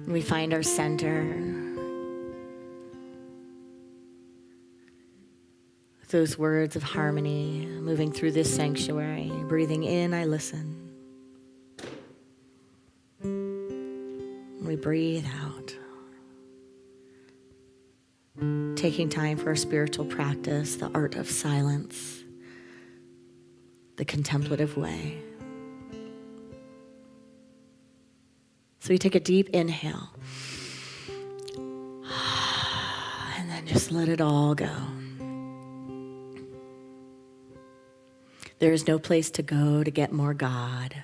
We find our center. Those words of harmony moving through this sanctuary. Breathing in, I listen. We breathe out. Taking time for our spiritual practice, the art of silence, the contemplative way. So we take a deep inhale. And then just let it all go. There is no place to go to get more God.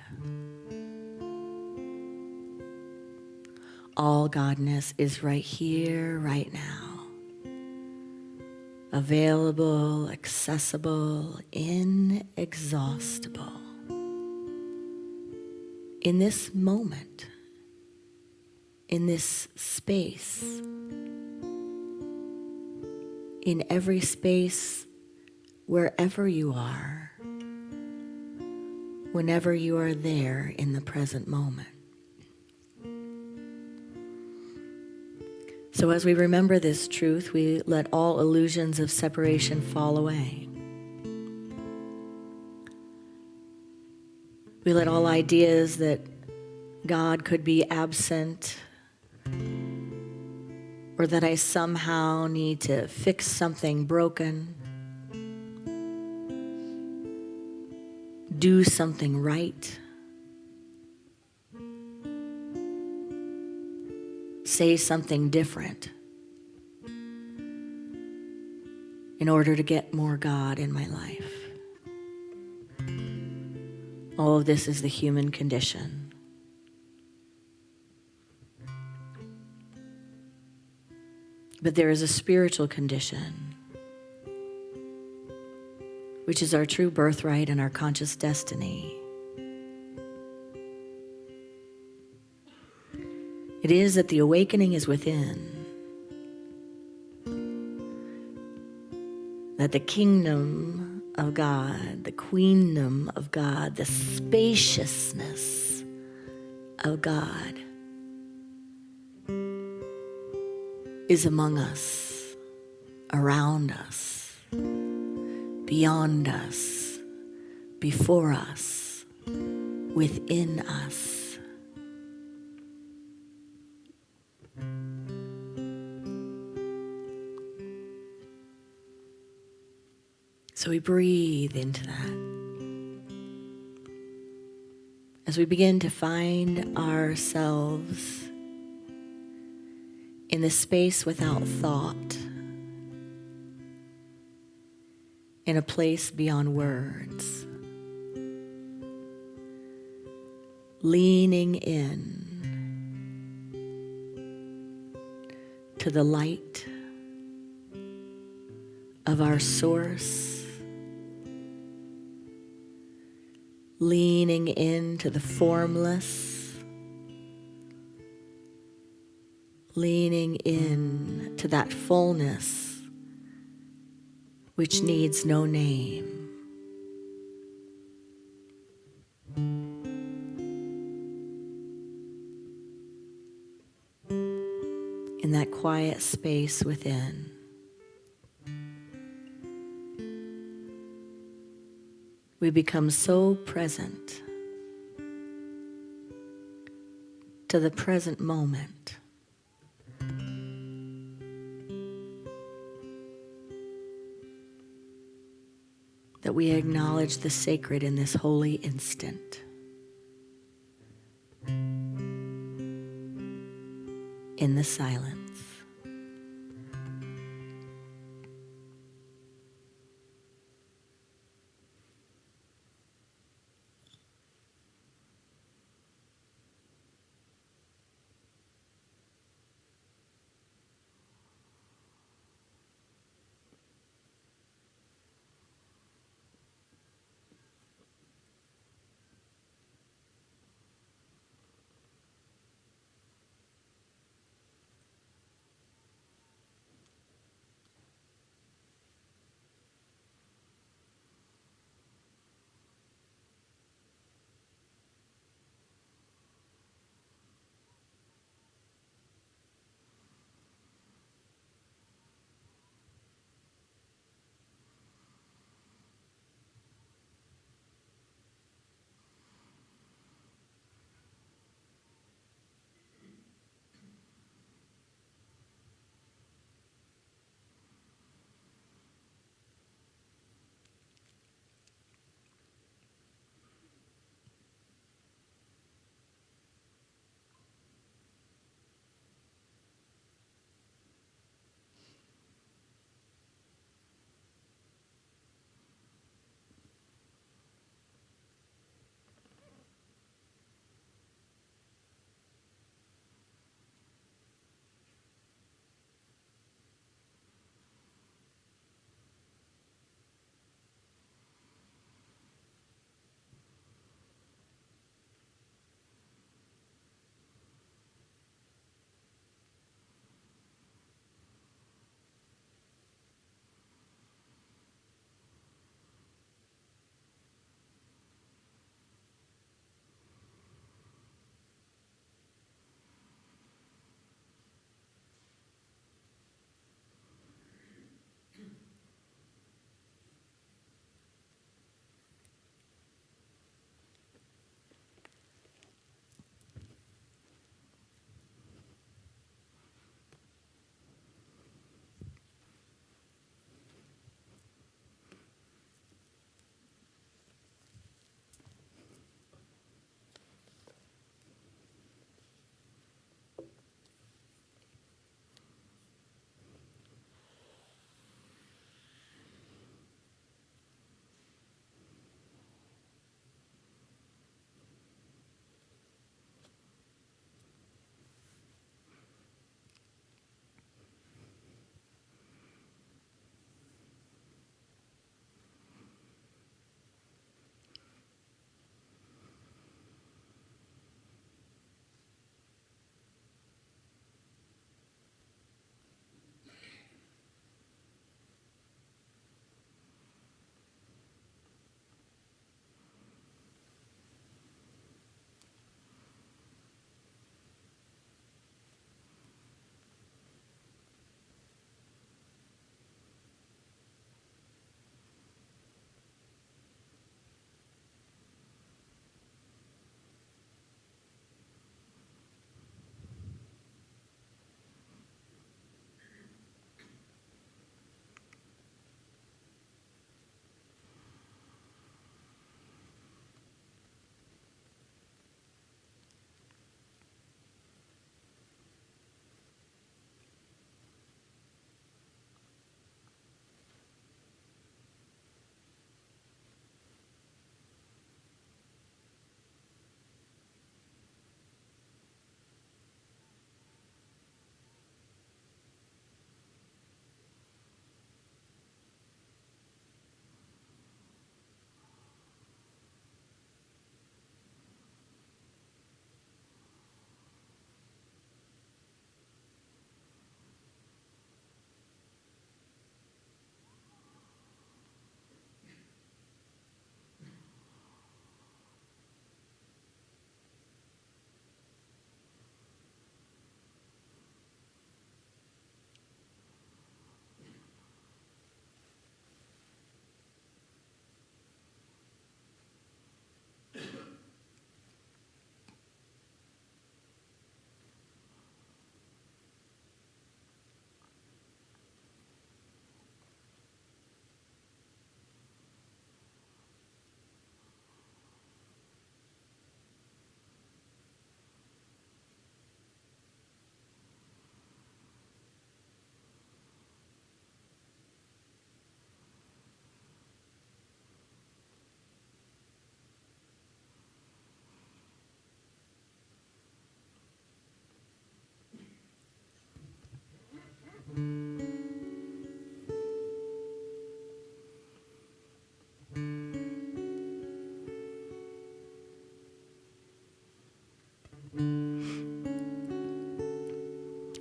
All Godness is right here, right now. Available, accessible, inexhaustible. In this moment, in this space, in every space, wherever you are, whenever you are there in the present moment. So as we remember this truth, we let all illusions of separation fall away. We let all ideas that God could be absent, or that I somehow need to fix something broken, do something right, say something different in order to get more God in my life. All of this is the human condition. But there is a spiritual condition, which is our true birthright and our conscious destiny. It is that the awakening is within, that the kingdom of God, the queendom of God, the spaciousness of God is among us, around us, beyond us, before us, within us. So we breathe into that. As we begin to find ourselves in the space without thought, in a place beyond words, leaning in to the light of our source, leaning into the formless, leaning in to that fullness which needs no name. In that quiet space within, we become so present to the present moment that we acknowledge the sacred in this holy instant. In the silence.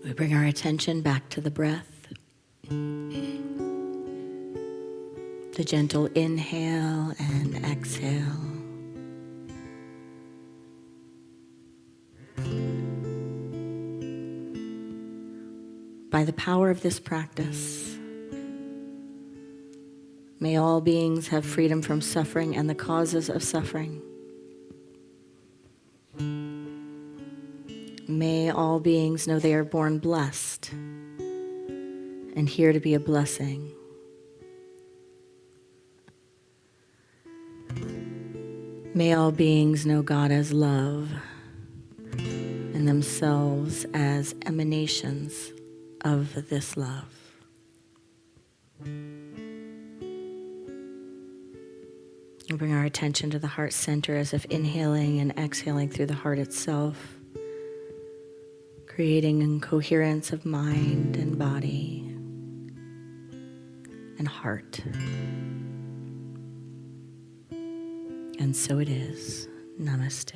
We bring our attention back to the breath. The gentle inhale and exhale. By the power of this practice, may all beings have freedom from suffering and the causes of suffering. May all beings know they are born blessed and here to be a blessing. May all beings know God as love and themselves as emanations of this love. We'll bring our attention to the heart center as if inhaling and exhaling through the heart itself, creating coherence of mind and body and heart. And so it is. Namaste.